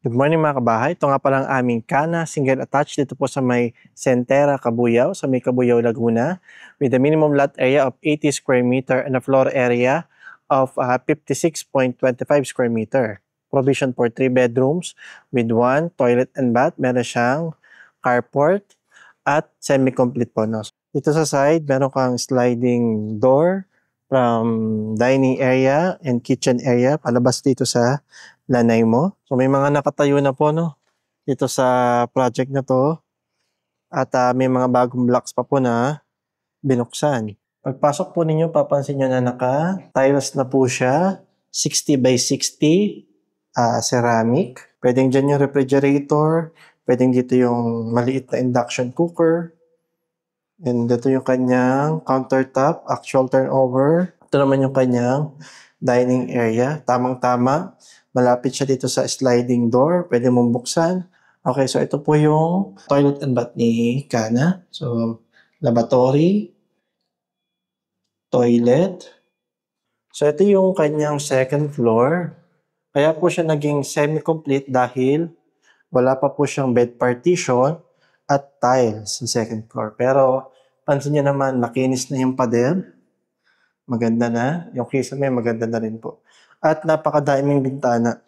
Good morning mga kabahay. Ito nga palang aming Kana single attached dito po sa may Centera, Cabuyao, sa may Cabuyao, Laguna with a minimum lot area of 80 square meter and a floor area of 56.25 square meter. Provision for 3 bedrooms with 1 toilet and bath. Meron siyang carport at semi-complete po. No? Dito sa side, meron kang sliding door from dining area and kitchen area palabas dito sa lanay mo. So may mga nakatayo na po no dito sa project na to at may mga bagong blocks pa po na binuksan. Pagpasok po ninyo, papansin nyo na naka-tiles na po siya, 60 by 60 ceramic. Pwedeng dyan yung refrigerator, pwedeng dito yung maliit na induction cooker. And dito yung kanyang countertop, actual turnover. Ito naman yung kanyang dining area, tamang-tama. Malapit siya dito sa sliding door. Pwede mong buksan. Okay, so ito po yung toilet and bath ni Kana. So, lavatory, toilet. So, ito yung kanyang second floor. Kaya po siya naging semi-complete dahil wala pa po siyang bed partition at tiles sa second floor. Pero, pansin niyo naman, makinis na yung pader. Maganda na. Yung kisame, maganda na rin po. At napakadaming bintana.